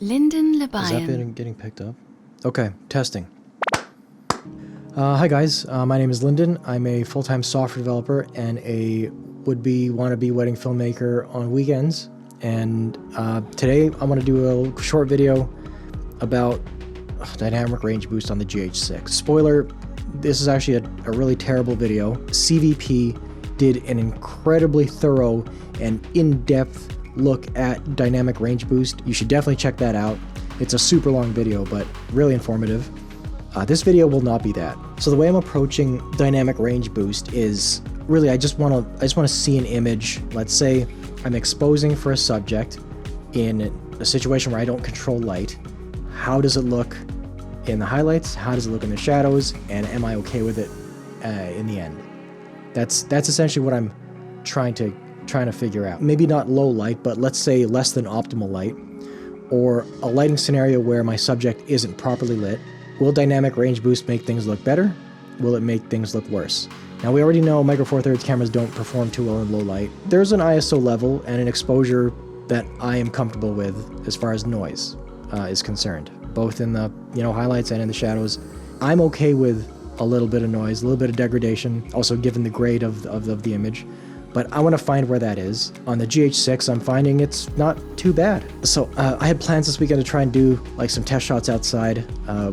Lyndon Is that Lebayan. getting picked up? Okay, testing. Hi guys, my name is Lyndon. I'm a full-time software developer and a would-be, wannabe wedding filmmaker on weekends. And today I want to do a short video about dynamic range boost on the GH6. Spoiler, this is actually a really terrible video. CVP did an incredibly thorough and in-depth look at dynamic range boost. You should definitely check that out. It's a super long video, but really informative. This video will not be that. So the way I'm approaching dynamic range boost is really I just want to see an image. Let's say I'm exposing for a subject in a situation where I don't control light. How does it look in the highlights? How does it look in the shadows? And am I okay with it in the end? That's essentially what I'm trying to figure out. Maybe not low light, but let's say less than optimal light, or a lighting scenario where my subject isn't properly lit. Will dynamic range boost make things look better? Will it make things look worse? Now we already know Micro Four Thirds cameras don't perform too well in low light. There's an ISO level and an exposure that I am comfortable with as far as noise is concerned, both in the highlights and in the shadows. I'm okay with a little bit of noise, a little bit of degradation, also given the grade of the image. But I want to find where that is. On the GH6, I'm finding it's not too bad. So I had plans this weekend to try and do like some test shots outside.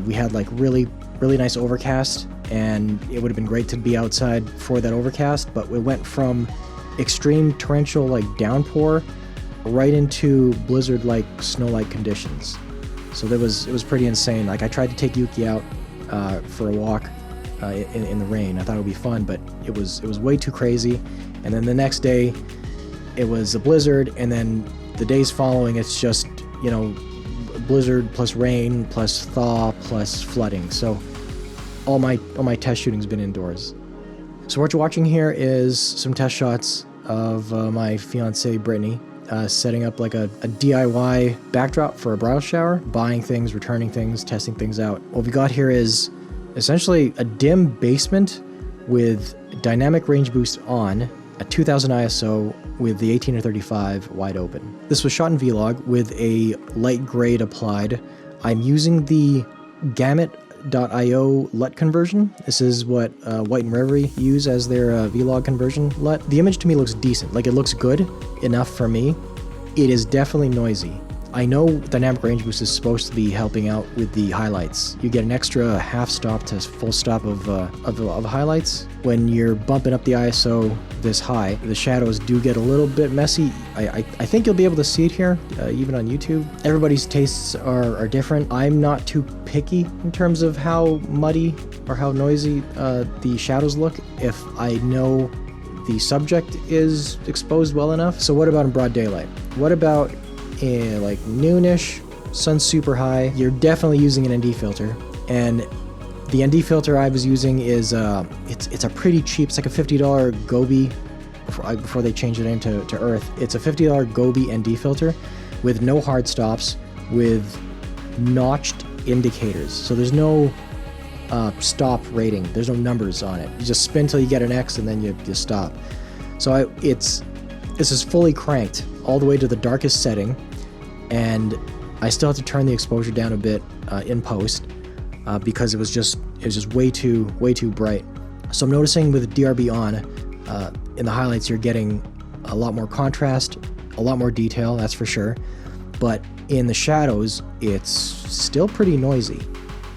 We had like really nice overcast, and it would have been great to be outside for that overcast, but we went from extreme torrential like downpour right into blizzard-like snow-like conditions. So it was pretty insane. Like I tried to take Yuki out for a walk in the rain. I thought it would be fun, but it was way too crazy. And then the next day, it was a blizzard, and then the days following, it's just, blizzard plus rain plus thaw plus flooding. So all my test shooting's been indoors. So what you're watching here is some test shots of my fiancée Brittany setting up like a DIY backdrop for a bridal shower, buying things, returning things, testing things out. What we got here is essentially a dim basement with dynamic range boost on, a 2000 ISO with the 18-35 wide open. This was shot in Vlog with a light grade applied. I'm using the gamut.io LUT conversion. This is what White and Reverie use as their Vlog conversion LUT. The image to me looks decent, like it looks good enough for me. It is definitely noisy. I know dynamic range boost is supposed to be helping out with the highlights. You get an extra half stop to full stop of highlights. When you're bumping up the ISO this high, the shadows do get a little bit messy. I think you'll be able to see it here, even on YouTube. Everybody's tastes are different. I'm not too picky in terms of how muddy or how noisy the shadows look if I know the subject is exposed well enough. So what about in broad daylight? What about like noonish, sun's super high? You're definitely using an ND filter, and the ND filter I was using is it's a pretty cheap. It's like a $50 Gobi before they changed the name to Earth. It's a $50 Gobi ND filter with no hard stops, with notched indicators. So there's no stop rating. There's no numbers on it. You just spin till you get an X and then you stop. So this is fully cranked all the way to the darkest setting, and I still have to turn the exposure down a bit in post because it was just way too bright. So I'm noticing with DRB on in the highlights you're getting a lot more contrast, a lot more detail, that's for sure, but in the shadows it's still pretty noisy.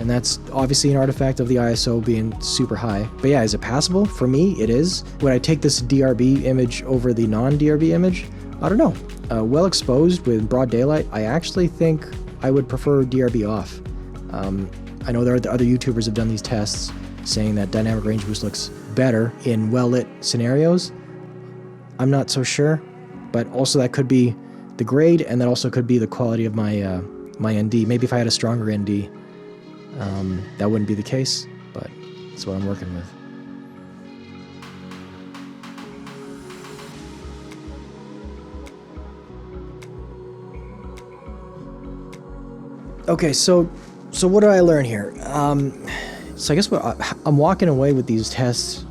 And that's obviously an artifact of the ISO being super high. But yeah, is it passable? For me, it is. Would I take this DRB image over the non-DRB image? I don't know. Well exposed with broad daylight, I actually think I would prefer DRB off. I know there are other YouTubers have done these tests saying that dynamic range boost looks better in well-lit scenarios. I'm not so sure, but also that could be the grade, and that also could be the quality of my my ND. Maybe if I had a stronger ND, that wouldn't be the case, but that's what I'm working with. Okay, so what do I learn here? So I guess I'm walking away with these tests,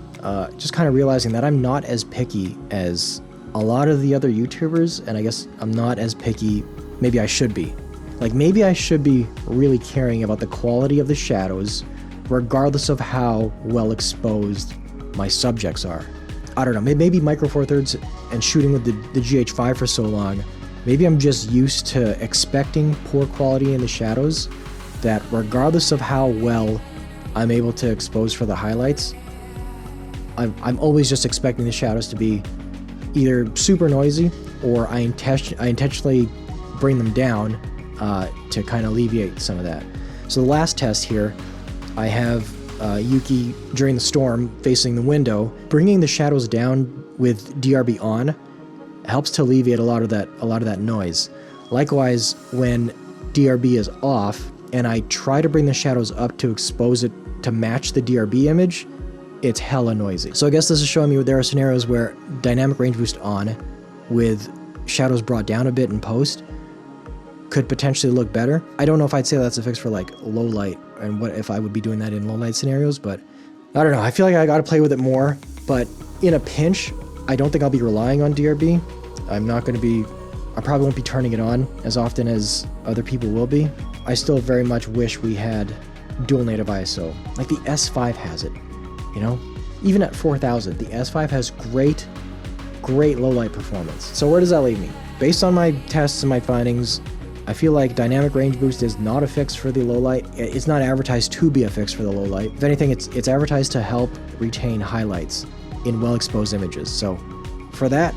just kind of realizing that I'm not as picky as a lot of the other YouTubers, and I guess I'm not as picky, maybe I should be. Like maybe I should be really caring about the quality of the shadows regardless of how well exposed my subjects are. I don't know, maybe Micro Four Thirds and shooting with the GH5 for so long, maybe I'm just used to expecting poor quality in the shadows, that regardless of how well I'm able to expose for the highlights, I'm always just expecting the shadows to be either super noisy or I intentionally bring them down to kind of alleviate some of that. So the last test here, I have Yuki during the storm facing the window. Bringing the shadows down with DRB on helps to alleviate a lot of that noise. Likewise, when DRB is off and I try to bring the shadows up to expose it to match the DRB image, it's hella noisy. So I guess this is showing me there are scenarios where dynamic range boost on with shadows brought down a bit in post could potentially look better. I don't know if I'd say that's a fix for like low light and what if I would be doing that in low light scenarios, but I don't know. I feel like I gotta play with it more, but in a pinch, I don't think I'll be relying on DRB. I probably won't be turning it on as often as other people will be. I still very much wish we had dual native ISO. Like the S5 has it, you know? Even at 4000, the S5 has great low light performance. So where does that leave me? Based on my tests and my findings, I feel like dynamic range boost is not a fix for the low light. It's not advertised to be a fix for the low light. If anything, it's advertised to help retain highlights in well-exposed images. So for that,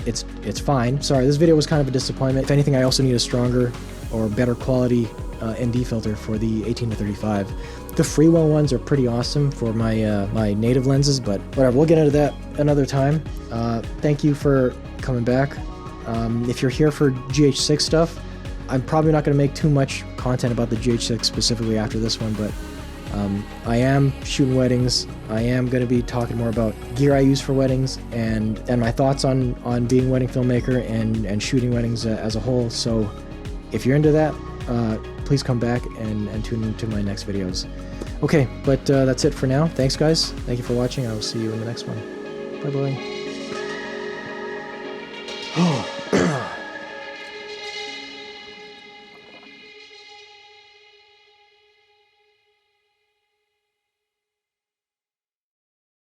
it's fine. Sorry, this video was kind of a disappointment. If anything, I also need a stronger or better quality ND filter for the 18-35. The Freewell ones are pretty awesome for my my native lenses, but whatever, we'll get into that another time. Thank you for coming back. If you're here for GH6 stuff, I'm probably not going to make too much content about the GH6 specifically after this one, but I am shooting weddings. I am going to be talking more about gear I use for weddings and my thoughts on being a wedding filmmaker and shooting weddings as a whole. So if you're into that, please come back and tune into my next videos. Okay, but that's it for now. Thanks, guys. Thank you for watching. I will see you in the next one. Bye-bye.